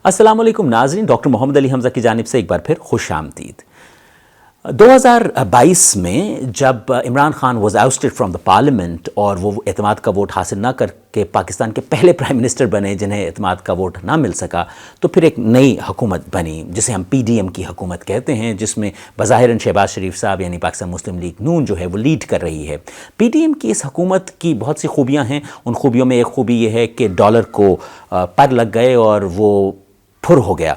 السلام علیکم ناظرین، ڈاکٹر محمد علی حمزہ کی جانب سے ایک بار پھر خوش آمدید۔ 2022 میں جب Imran Khan was ousted from the parliament اور وہ اعتماد کا ووٹ حاصل نہ کر کے پاکستان کے پہلے پرائم منسٹر بنے جنہیں اعتماد کا ووٹ نہ مل سکا، تو پھر ایک نئی حکومت بنی جسے ہم پی ڈی ایم کی حکومت کہتے ہیں، جس میں بظاہراً شہباز شریف صاحب یعنی پاکستان مسلم لیگ نون جو ہے وہ لیڈ کر رہی ہے۔ پی ڈی ایم کی اس حکومت کی بہت سی خوبیاں ہیں، ان خوبیوں میں ایک خوبی یہ ہے کہ ڈالر کو پر لگ گئے اور وہ پھر ہو گیا،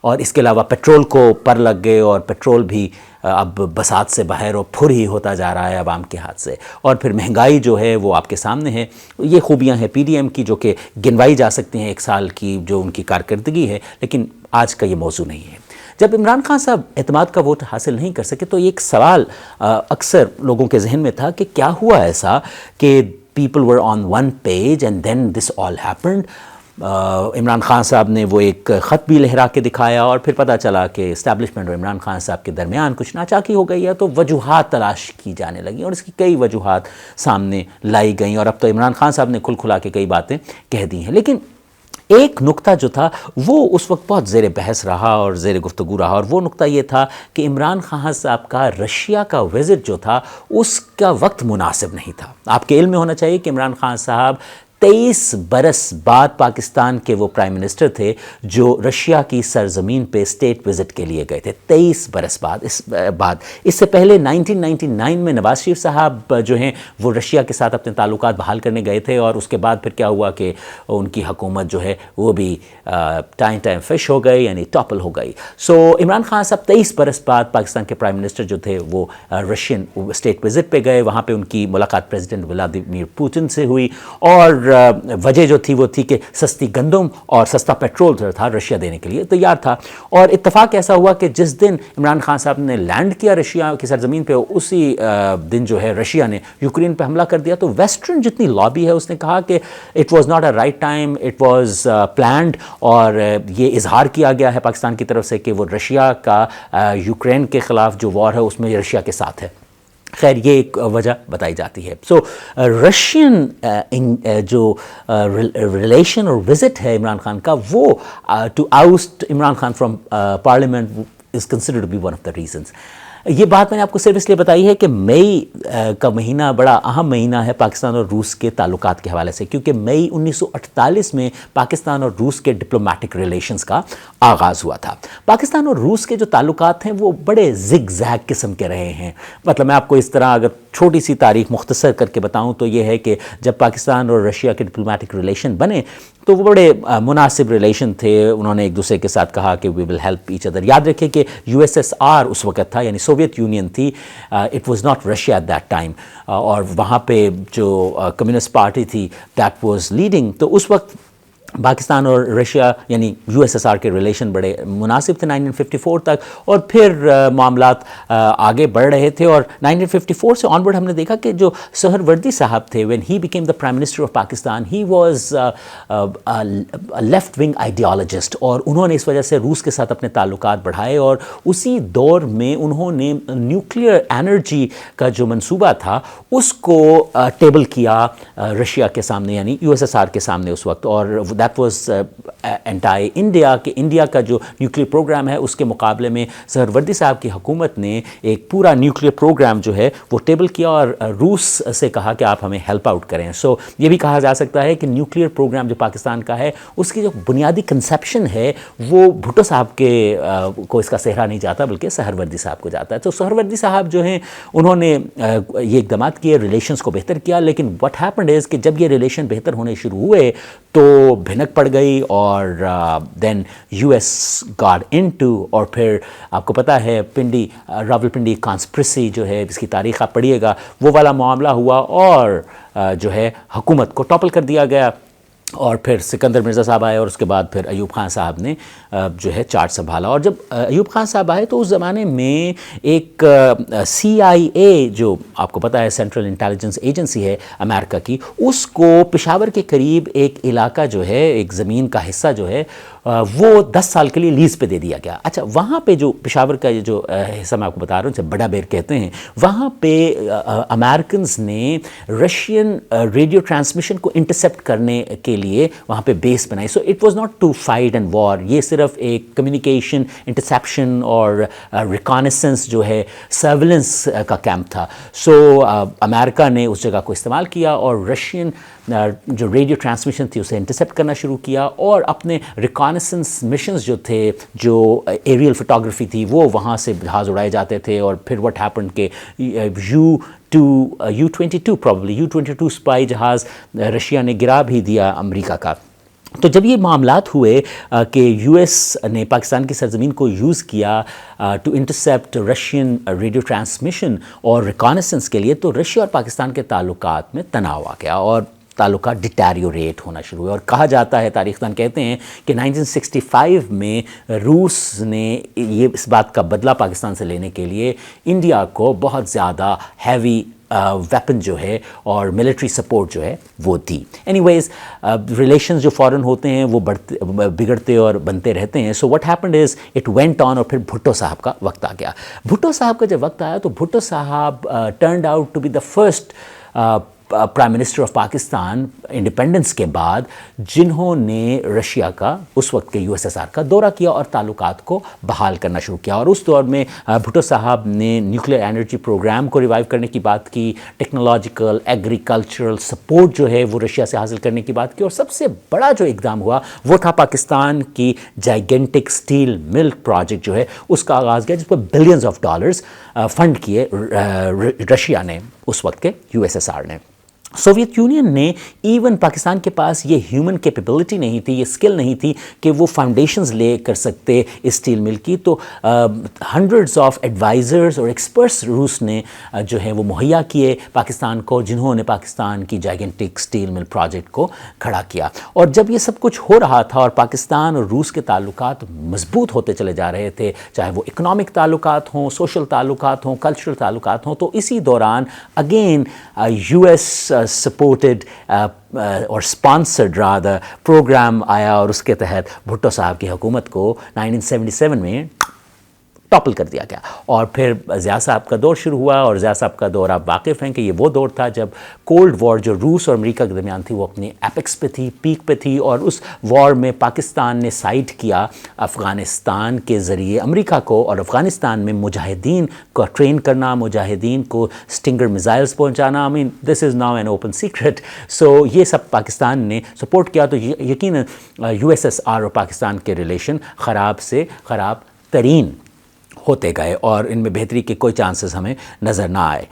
اور اس کے علاوہ پیٹرول کو پر لگ گئے اور پیٹرول بھی اب بساط سے باہر اور پھر ہی ہوتا جا رہا ہے عوام کے ہاتھ سے، اور پھر مہنگائی جو ہے وہ آپ کے سامنے ہے۔ یہ خوبیاں ہیں پی ڈی ایم کی جو کہ گنوائی جا سکتی ہیں ایک سال کی جو ان کی کارکردگی ہے، لیکن آج کا یہ موضوع نہیں ہے۔ جب عمران خان صاحب اعتماد کا ووٹ حاصل نہیں کر سکے تو ایک سوال اکثر لوگوں کے ذہن میں تھا کہ کیا ہوا ایسا کہ people were on one page and then this all happened. Imran Khan صاحب نے وہ ایک خط بھی لہرا کے دکھایا اور پھر پتہ چلا کہ اسٹیبلشمنٹ اور عمران خان صاحب کے درمیان کچھ ناچاکی ہو گئی ہے، تو وجوہات تلاش کی جانے لگیں اور اس کی کئی وجوہات سامنے لائی گئیں، اور اب تو عمران خان صاحب نے کھل کھلا کے کئی باتیں کہہ دی ہیں۔ لیکن ایک نقطہ جو تھا وہ اس وقت بہت زیر بحث رہا اور زیر گفتگو رہا، اور وہ نقطہ یہ تھا کہ عمران خان صاحب کا رشیا کا وزٹ جو تھا اس کا وقت مناسب نہیں تھا۔ آپ کے علم میں ہونا چاہیے کہ عمران خان صاحب 23 برس بعد پاکستان کے وہ پرائم منسٹر تھے جو رشیا کی سرزمین پہ اسٹیٹ وزٹ کے لیے گئے تھے، 23 برس بعد۔ اس سے پہلے 1999 میں نواز شریف صاحب جو ہیں وہ رشیا کے ساتھ اپنے تعلقات بحال کرنے گئے تھے، اور اس کے بعد پھر کیا ہوا کہ ان کی حکومت جو ہے وہ بھی ٹائم فش ہو گئی، یعنی ٹاپل ہو گئی۔ سو عمران خان صاحب 23 برس بعد پاکستان کے پرائم منسٹر جو تھے وہ رشین اسٹیٹ وزٹ پہ گئے، وہاں پہ ان کی ملاقات پریزیڈنٹ ولادیمیر پوتن سے ہوئی، اور وجہ جو تھی وہ تھی کہ سستی گندم اور سستا پیٹرول جو تھا رشیا دینے کے لیے تیار تھا۔ اور اتفاق ایسا ہوا کہ جس دن عمران خان صاحب نے لینڈ کیا رشیا کی سرزمین پہ، اسی دن جو ہے رشیا نے یوکرین پہ حملہ کر دیا۔ تو ویسٹرن جتنی لابی ہے اس نے کہا کہ it was not a right time, it was planned, اور یہ اظہار کیا گیا ہے پاکستان کی طرف سے کہ وہ رشیا کا یوکرین کے خلاف جو وار ہے اس میں رشیا کے ساتھ ہے۔ خیر یہ ایک وجہ بتائی جاتی ہے۔ سو رشین جو ریلیشن اور وزٹ ہے عمران خان کا، وہ to oust Imran Khan from parliament is considered to be one of the reasons. یہ بات میں نے آپ کو صرف اس لیے بتائی ہے کہ مئی کا مہینہ بڑا اہم مہینہ ہے پاکستان اور روس کے تعلقات کے حوالے سے، کیونکہ مئی 1948 میں پاکستان اور روس کے ڈپلومیٹک ریلیشنز کا آغاز ہوا تھا۔ پاکستان اور روس کے جو تعلقات ہیں وہ بڑے زگ زیگ قسم کے رہے ہیں۔ مطلب میں آپ کو اس طرح اگر چھوٹی سی تاریخ مختصر کر کے بتاؤں تو یہ ہے کہ جب پاکستان اور رشیا کے ڈپلومیٹک ریلیشن بنے تو وہ بڑے مناسب ریلیشن تھے، انہوں نے ایک دوسرے کے ساتھ کہا کہ we will help each other. یاد رکھیں کہ یو ایس ایس آر اس وقت تھا، یعنی سوویت یونین تھی، it was not Russia at that time, اور وہاں پہ جو کمیونسٹ پارٹی تھی دیٹ واز لیڈنگ۔ تو اس وقت پاکستان اور رشیا یعنی یو ایس ایس آر کے ریلیشن بڑے مناسب تھے 1954 تک، اور پھر معاملات آگے بڑھ رہے تھے، اور 1954 سے آن ورڈ ہم نے دیکھا کہ جو سہروردی صاحب تھے when he became the prime minister of Pakistan he was a left wing ideologist، اور انہوں نے اس وجہ سے روس کے ساتھ اپنے تعلقات بڑھائے، اور اسی دور میں انہوں نے نیوکلیئر انرجی کا جو منصوبہ تھا اس کو ٹیبل کیا رشیا کے سامنے یعنی یو ایس ایس آر کے سامنے اس وقت، اور دیٹ واز انٹائی انڈیا، کہ انڈیا کا جو نیوکلیئر پروگرام ہے اس کے مقابلے میں سہروردی صاحب کی حکومت نے ایک پورا نیوکلیئر پروگرام جو ہے وہ ٹیبل کیا، اور روس سے کہا کہ آپ ہمیں ہیلپ آؤٹ کریں۔ سو یہ بھی کہا جا سکتا ہے کہ نیوکلیئر پروگرام جو پاکستان کا ہے اس کی جو بنیادی کنسیپشن ہے وہ بھٹو صاحب کے کو اس کا سہرا نہیں جاتا بلکہ سہروردی صاحب کو جاتا ہے۔ تو سہروردی صاحب جو ہیں انہوں نے یہ اقدامات کیے، ریلیشنز کو بہتر کیا، لیکن واٹ ہیپنڈ از کہ جب یہ ریلیشن بہتر ہونے شروع ہوئے تو بھنک پڑ گئی، اور then U S got into, اور پھر آپ کو پتہ ہے پنڈی راولپنڈی کانسپریسی جو ہے جس کی تاریخ آپ پڑھیے گا، وہ والا معاملہ ہوا، اور جو ہے حکومت کو ٹاپل کر دیا گیا، اور پھر سکندر مرزا صاحب آئے، اور اس کے بعد پھر ایوب خان صاحب نے جو ہے چارج سنبھالا۔ اور جب ایوب خان صاحب آئے تو اس زمانے میں ایک سی آئی اے جو آپ کو پتہ ہے سینٹرل انٹیلیجنس ایجنسی ہے امریکہ کی، اس کو پشاور کے قریب ایک علاقہ جو ہے، ایک زمین کا حصہ جو ہے وہ 10 سال کے لیے لیز پہ دے دیا گیا. اچھا وہاں پہ جو پشاور کا یہ جو حصہ میں آپ کو بتا رہا ہوں جسے بڑا بیر کہتے ہیں, وہاں پہ امریکنز نے رشین ریڈیو ٹرانسمیشن کو انٹرسیپٹ کرنے کے لیے وہاں پہ بیس بنائی. So it was not to fight and war, یہ صرف ایک کمیونیکیشن انٹرسیپشن اور ریکانیسنس جو ہے سرویلنس کا کیمپ تھا. سو امریکہ نے اس جگہ کو استعمال کیا اور رشین جو ریڈیو ٹرانسمیشن تھی اسے انٹرسیپٹ کرنا شروع کیا, اور اپنے ریکانیسنس مشنز جو تھے, جو ایریل فوٹوگرافی تھی, وہ وہاں سے جہاز اڑائے جاتے تھے. اور پھر وٹ ہیپن کہ U-22 probably U-22 اسپائی جہاز رشیا نے گرا بھی دیا امریکہ کا. تو جب یہ معاملات ہوئے کہ یو ایس نے پاکستان کی سرزمین کو یوز کیا to intercept Russian radio transmission اور ریکانیسنس کے لیے, تو رشیا اور پاکستان کے تعلقات میں تناؤ آ گیا اور تعلقات ڈیٹیریوریٹ ہونا شروع ہوئے. اور کہا جاتا ہے, تاریخ دان کہتے ہیں کہ 1965 میں روس نے یہ اس بات کا بدلہ پاکستان سے لینے کے لیے انڈیا کو بہت زیادہ ہیوی ویپن جو ہے اور ملٹری سپورٹ جو ہے وہ دی. اینی ویز ریلیشنز جو فورن ہوتے ہیں وہ بگڑتے اور بنتے رہتے ہیں. So what happened is it went on, اور پھر بھٹو صاحب کا وقت آ گیا. بھٹو صاحب کا جب وقت آیا تو بھٹو صاحب turned out to be the first prime minister of Pakistan independence کے بعد جنہوں نے رشیا کا, اس وقت کے USSR کا دورہ کیا اور تعلقات کو بحال کرنا شروع کیا. اور اس دور میں بھٹو صاحب نے نیوکلیئر انرجی پروگرام کو ریوائیو کرنے کی بات کی, ٹیکنالوجیکل ایگریکلچرل سپورٹ جو ہے وہ رشیا سے حاصل کرنے کی بات کی, اور سب سے بڑا جو اقدام ہوا وہ تھا پاکستان کی جائگنٹک اسٹیل مل پروجیکٹ جو ہے اس کا آغاز کیا, جس پر بلینز آف ڈالرز فنڈ کیے رشیا نے, اس وقت کے USSR نے. سوویت یونین نے ایون پاکستان کے پاس یہ ہیومن کیپیبلٹی نہیں تھی, یہ اسکل نہیں تھی کہ وہ فاؤنڈیشنز لے کر سکتے اسٹیل مل کی. تو ہنڈریڈز آف ایڈوائزرز اور ایکسپرٹس روس نے جو ہے وہ مہیا کیے پاکستان کو, جنہوں نے پاکستان کی جائگنٹک اسٹیل مل پروجیکٹ کو کھڑا کیا. اور جب یہ سب کچھ ہو رہا تھا اور پاکستان اور روس کے تعلقات مضبوط ہوتے چلے جا رہے تھے, چاہے وہ اکنامک تعلقات ہوں, سوشل تعلقات ہوں, کلچرل تعلقات ہوں, تو اسی دوران اگین US supported اور sponsored rather پروگرام آیا, اور اس کے تحت بھٹو صاحب کی حکومت کو 1977 میں ٹاپل کر دیا گیا. اور پھر ضیاء صاحب کا دور شروع ہوا, اور ضیاء صاحب کا دور آپ واقف ہیں کہ یہ وہ دور تھا جب کولڈ وار جو روس اور امریکہ کے درمیان تھی وہ اپنی ایپیکس پہ تھی, پیک پہ تھی. اور اس وار میں پاکستان نے سائڈ کیا افغانستان کے ذریعے امریکہ کو, اور افغانستان میں مجاہدین کو ٹرین کرنا, مجاہدین کو اسٹنگر میزائلز پہنچانا. I mean this is now an open secret. سو یہ سب پاکستان نے سپورٹ کیا. تو یقیناً USSR اور پاکستان کے ریلیشن خراب سے خراب ترین ہوتے گئے, اور ان میں بہتری کے کوئی چانسز ہمیں نظر نہ آئے.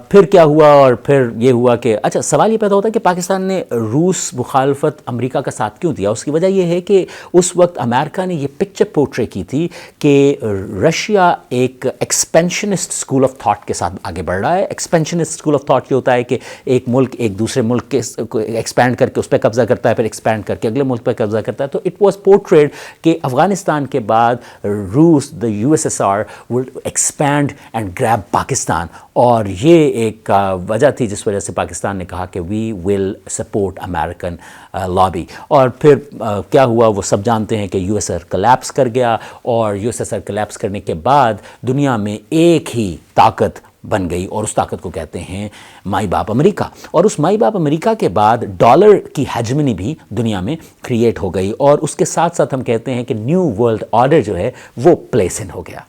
پھر کیا ہوا, اور پھر یہ ہوا کہ اچھا سوال یہ پیدا ہوتا ہے کہ پاکستان نے روس مخالفت امریکہ کا ساتھ کیوں دیا. اس کی وجہ یہ ہے کہ اس وقت امریکہ نے یہ پکچر پورٹرے کی تھی کہ رشیا ایک ایکسپینشنسٹ اسکول آف تھاٹ کے ساتھ آگے بڑھ رہا ہے. ایکسپینشنسٹ اسکول آف تھاٹ یہ ہوتا ہے کہ ایک ملک ایک دوسرے ملک کے ایکسپینڈ کر کے اس پہ قبضہ کرتا ہے, پھر ایکسپینڈ کر کے اگلے ملک پہ قبضہ کرتا ہے. تو اٹ واز پورٹریڈ کہ افغانستان کے بعد روس, دا USSR will expand and grab Pakistan, اور یہ ایک وجہ تھی جس وجہ سے پاکستان نے کہا کہ we will support American lobby. اور پھر کیا ہوا وہ سب جانتے ہیں کہ USSR کلیپس کر گیا, اور USSR کلیپس کرنے کے بعد دنیا میں ایک ہی طاقت بن گئی, اور اس طاقت کو کہتے ہیں مائی باپ امریکہ. اور اس مائی باپ امریکہ کے بعد ڈالر کی ہیجمنی بھی دنیا میں کریٹ ہو گئی, اور اس کے ساتھ ساتھ ہم کہتے ہیں کہ نیو ورلڈ آرڈر جو ہے وہ پلیس ان ہو گیا.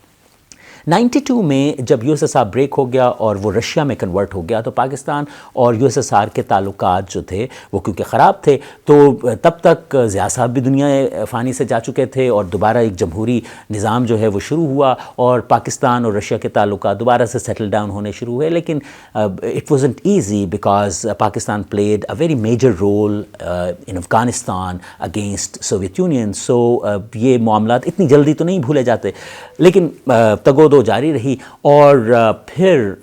92 میں جب USSR بریک ہو گیا اور وہ رشیا میں کنورٹ ہو گیا, تو پاکستان اور USSR کے تعلقات جو تھے وہ کیونکہ خراب تھے, تو تب تک ضیاء صاحب بھی دنیا فانی سے جا چکے تھے, اور دوبارہ ایک جمہوری نظام جو ہے وہ شروع ہوا, اور پاکستان اور رشیا کے تعلقات دوبارہ سے سیٹل ڈاؤن ہونے شروع ہوئے. لیکن it wasn't easy because Pakistan played a very major role in Afghanistan against Soviet Union. So یہ معاملات اتنی جلدی تو نہیں بھولے جاتے, لیکن تگودو جاری رہی. اور پھر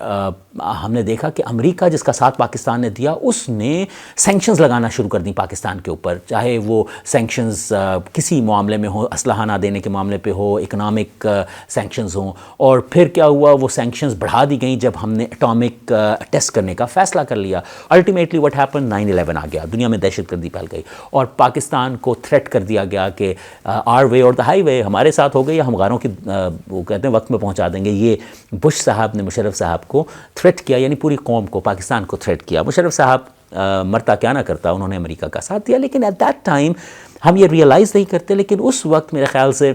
ہم نے دیکھا کہ امریکہ جس کا ساتھ پاکستان نے دیا اس نے سینکشنز لگانا شروع کر دیں پاکستان کے اوپر، چاہے وہ سینکشنز کسی معاملے میں ہو، اسلحہ نہ دینے کے معاملے پہ ہو، اکنامک سینکشنز ہوں، اور پھر کیا ہوا، وہ سینکشنز بڑھا دی گئیں جب ہم نے اٹامک ٹیسٹ کرنے کا فیصلہ کر لیا۔ الٹیمیٹلی واٹ ہیپن، 9/11 آ گیا، دنیا میں دہشت گردی پھیل گئی، اور پاکستان کو تھریٹ کر دیا گیا کہ آر وے اور دا ہائی وے، ہمارے ساتھ ہو گئی یا ہم غاروں کی وہ کہتے ہیں وقت میں پہنچا دیں گے۔ یہ بش صاحب نے مشرف صاحب کو تھریٹ کیا، یعنی پوری قوم کو، پاکستان کو تھریٹ کیا۔ مشرف صاحب مرتا کیا نہ کرتا، انہوں نے امریکہ کا ساتھ دیا، لیکن ایٹ دیٹ ٹائم ہم یہ ریئلائز نہیں کرتے، لیکن اس وقت میرے خیال سے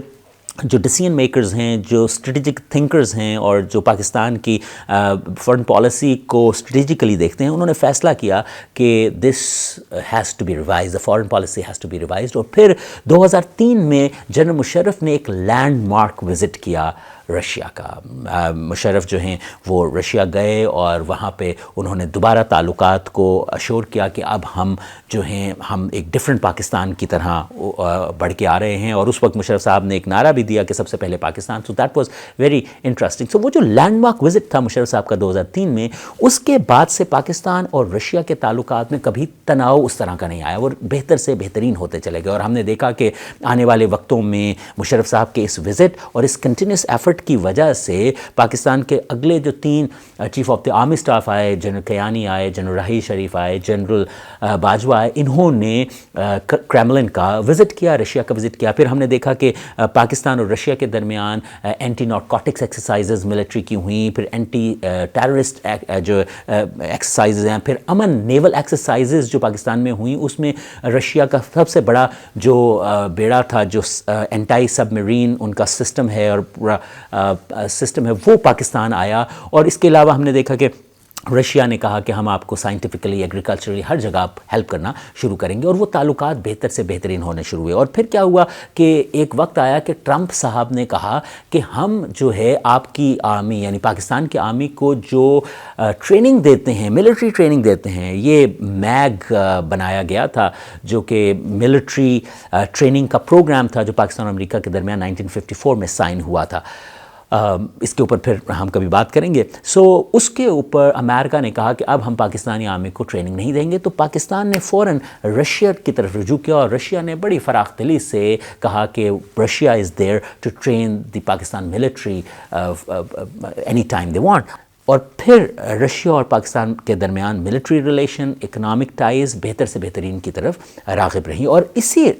جو ڈیسیژن میکرز ہیں، جو اسٹریٹجک تھنکرز ہیں، اور جو پاکستان کی فارن پالیسی کو اسٹریٹجیکلی دیکھتے ہیں، انہوں نے فیصلہ کیا کہ this has to be revised, the foreign policy has to be revised. اور پھر 2003 میں جنرل مشرف نے ایک لینڈ مارک وزٹ کیا رشیا کا۔ مشرف جو ہیں وہ رشیا گئے، اور وہاں پہ انہوں نے دوبارہ تعلقات کو اشور کیا کہ اب ہم جو ہیں ہم ایک ڈفرینٹ پاکستان کی طرح بڑھ کے آ رہے ہیں، اور اس وقت مشرف صاحب نے ایک نعرہ بھی دیا کہ سب سے پہلے Pakistan. So that was very interesting. So وہ جو لینڈ مارک وزٹ تھا مشرف صاحب کا 2003 میں، اس کے بعد سے پاکستان اور رشیا کے تعلقات میں کبھی تناؤ اس طرح کا نہیں آیا، وہ بہتر سے بہترین ہوتے چلے گئے۔ اور ہم نے دیکھا کہ آنے والے وقتوں میں مشرف صاحب کے اس وزٹ اور اس کنٹینیوس ایفرٹ کی وجہ سے پاکستان کے اگلے جو 3 chief of the army staff آئے، جنرل کیانی آئے، جنرل راحیل شریف آئے، جنرل باجوہ آئے، انہوں نے کریملن کا وزٹ کیا، رشیا کا وزٹ کیا۔ پھر ہم نے دیکھا کہ پاکستان اور رشیا کے درمیان اینٹی نارکوٹکس ایکسرسائزز ملٹری کی ہوئیں، پھر اینٹی ٹیررسٹ جو ایکسرسائزز ہیں، پھر امن نیول ایکسرسائزز جو پاکستان میں ہوئیں، اس میں رشیا کا سب سے بڑا جو بیڑا تھا، جو اینٹائی سب میرین ان کا سسٹم ہے اور پورا سسٹم ہے، وہ پاکستان آیا۔ اور اس کے علاوہ ہم نے دیکھا کہ رشیا نے کہا کہ ہم آپ کو سائنٹیفکلی، ایگریکلچرلی ہر جگہ ہیلپ کرنا شروع کریں گے، اور وہ تعلقات بہتر سے بہترین ہونے شروع ہوئے۔ اور پھر کیا ہوا کہ ایک وقت آیا کہ ٹرمپ صاحب نے کہا کہ ہم جو ہے آپ کی آرمی، یعنی پاکستان کی آرمی کو جو ٹریننگ دیتے ہیں، ملٹری ٹریننگ دیتے ہیں، یہ میگ بنایا گیا تھا جو کہ ملٹری ٹریننگ کا پروگرام تھا جو پاکستان اور امریکہ کے درمیان 1954 میں سائن ہوا تھا۔ اس کے اوپر پھر ہم کبھی بات کریں گے۔ سو اس کے اوپر امریکہ نے کہا کہ اب ہم پاکستانی آرمی کو ٹریننگ نہیں دیں گے، تو پاکستان نے فوراً رشیا کی طرف رجوع کیا، اور رشیا نے بڑی فراخ دلی سے کہا کہ Russia is there to train the Pakistan military any time they want. اور پھر رشیا اور پاکستان کے درمیان ملٹری ریلیشن، اکنامک ٹائز بہتر سے بہترین کی طرف راغب رہیں، اور اسی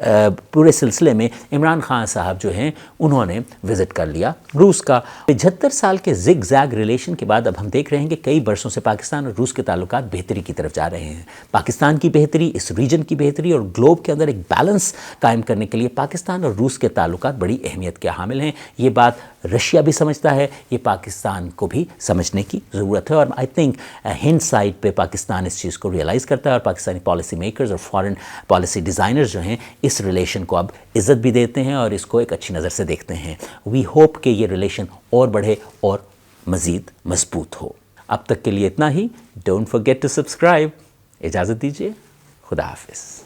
پورے سلسلے میں عمران خان صاحب جو ہیں انہوں نے وزٹ کر لیا روس کا۔ 75 سال کے زگ زیگ ریلیشن کے بعد اب ہم دیکھ رہے ہیں کہ کئی برسوں سے پاکستان اور روس کے تعلقات بہتری کی طرف جا رہے ہیں۔ پاکستان کی بہتری، اس ریجن کی بہتری، اور گلوب کے اندر ایک بیلنس قائم کرنے کے لیے پاکستان اور روس کے تعلقات بڑی اہمیت کے حامل ہیں۔ یہ بات رشیا بھی سمجھتا ہے، یہ پاکستان کو بھی سمجھنے کی ضرورت ہے، اور آئی تھنک ہنڈ سائڈ پہ پاکستان اس چیز کو ریئلائز کرتا ہے، اور پاکستانی پالیسی میکرز اور فارن پالیسی ڈیزائنرز جو ہیں اس ریلیشن کو اب عزت بھی دیتے ہیں اور اس کو ایک اچھی نظر سے دیکھتے ہیں۔ وی ہوپ کہ یہ ریلیشن اور بڑھے اور مزید مضبوط ہو۔ اب تک کے لیے اتنا ہی۔ Don't forget to subscribe. اجازت دیجیے، خدا حافظ۔